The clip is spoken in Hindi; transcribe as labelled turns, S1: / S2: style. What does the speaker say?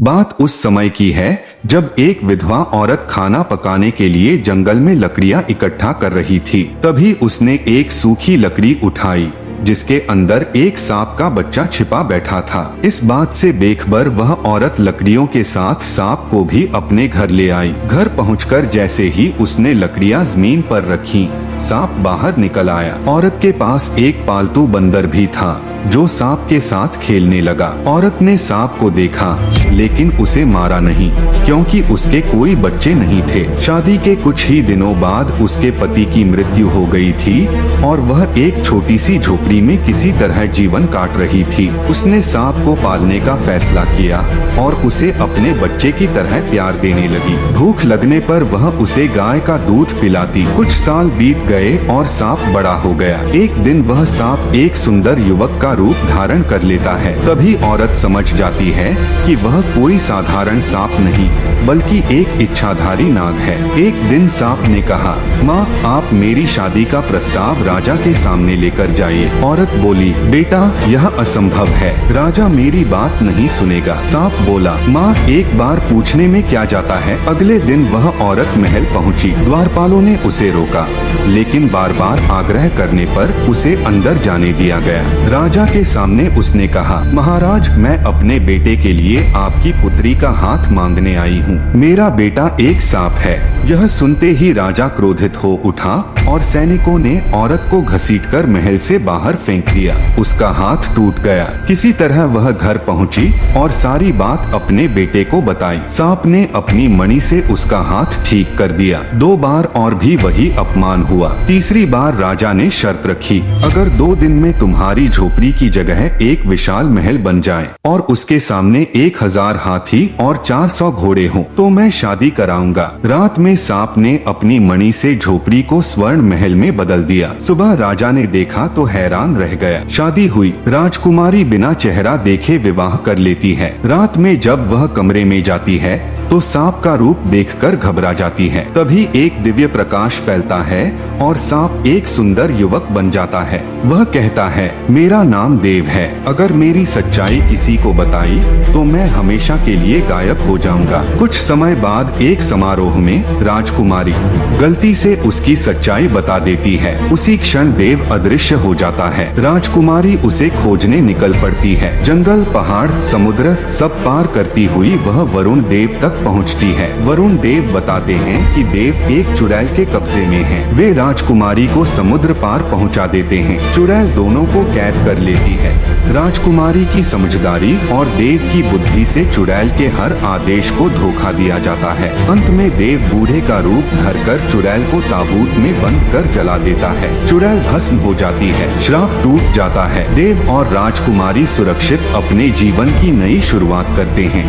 S1: बात उस समय की है जब एक विधवा औरत खाना पकाने के लिए जंगल में लकड़ियां इकट्ठा कर रही थी। तभी उसने एक सूखी लकड़ी उठाई जिसके अंदर एक सांप का बच्चा छिपा बैठा था। इस बात से बेखबर वह औरत लकड़ियों के साथ सांप को भी अपने घर ले आई। घर पहुंचकर जैसे ही उसने लकड़ियां जमीन पर रखी, सांप बाहर निकल आया। औरत के पास एक पालतू बंदर भी था जो सांप के साथ खेलने लगा। औरत ने सांप को देखा लेकिन उसे मारा नहीं क्योंकि उसके कोई बच्चे नहीं थे। शादी के कुछ ही दिनों बाद उसके पति की मृत्यु हो गई थी और वह एक छोटी सी झोपड़ी में किसी तरह जीवन काट रही थी। उसने सांप को पालने का फैसला किया और उसे अपने बच्चे की तरह प्यार देने लगी। भूख लगने पर वह उसे गाय का दूध पिलाती। कुछ साल बीत गए और सांप बड़ा हो गया। एक दिन वह सांप एक सुंदर युवक का रूप धारण कर लेता है। तभी औरत समझ जाती है कि वह कोई साधारण सांप नहीं बल्कि एक इच्छाधारी नाग है। एक दिन सांप ने कहा, माँ आप मेरी शादी का प्रस्ताव राजा के सामने लेकर जाइए। औरत बोली, बेटा यह असंभव है, राजा मेरी बात नहीं सुनेगा। सांप बोला, माँ एक बार पूछने में क्या जाता है। अगले दिन वह औरत महल पहुँची। द्वारपालों ने उसे रोका लेकिन बार बार आग्रह करने पर उसे अंदर जाने दिया गया। राजा के सामने उसने कहा, महाराज मैं अपने बेटे के लिए आपकी पुत्री का हाथ मांगने आई हूँ। मेरा बेटा एक सांप है। यह सुनते ही राजा क्रोधित हो उठा और सैनिकों ने औरत को घसीटकर महल से बाहर फेंक दिया। उसका हाथ टूट गया। किसी तरह वह घर पहुंची और सारी बात अपने बेटे को बताई। सांप ने अपनी मणि से उसका हाथ ठीक कर दिया। 2 बार और भी वही अपमान हुआ। तीसरी बार राजा ने शर्त रखी, अगर 2 दिन में तुम्हारी झोपड़ी की जगह एक विशाल महल बन जाए और उसके सामने 1000 हाथी और 400 घोड़े हों, तो मैं शादी कराऊंगा। रात में सांप ने अपनी मणि से झोपड़ी को स्वर्ण महल में बदल दिया। सुबह राजा ने देखा तो हैरान रह गया। शादी हुई। राजकुमारी बिना चेहरा देखे विवाह कर लेती है। रात में जब वह कमरे में जाती है तो सांप का रूप देखकर घबरा जाती है। तभी एक दिव्य प्रकाश फैलता है और सांप एक सुंदर युवक बन जाता है। वह कहता है, मेरा नाम देव है। अगर मेरी सच्चाई किसी को बताई तो मैं हमेशा के लिए गायब हो जाऊंगा। कुछ समय बाद एक समारोह में राजकुमारी गलती से उसकी सच्चाई बता देती है। उसी क्षण देव अदृश्य हो जाता है। राजकुमारी उसे खोजने निकल पड़ती है। जंगल, पहाड़, समुद्र सब पार करती हुई वह वरुण देव तक पहुंचती है। वरुण देव बताते हैं कि देव एक चुड़ैल के कब्जे में है। वे राजकुमारी को समुद्र पार पहुंचा देते हैं। चुड़ैल दोनों को कैद कर लेती है। राजकुमारी की समझदारी और देव की बुद्धि से चुड़ैल के हर आदेश को धोखा दिया जाता है। अंत में देव बूढ़े का रूप धरकर चुड़ैल को ताबूत में बंद कर जला देता है। चुड़ैल भस्म हो जाती है। श्राप टूट जाता है। देव और राजकुमारी सुरक्षित अपने जीवन की नई शुरुआत करते हैं।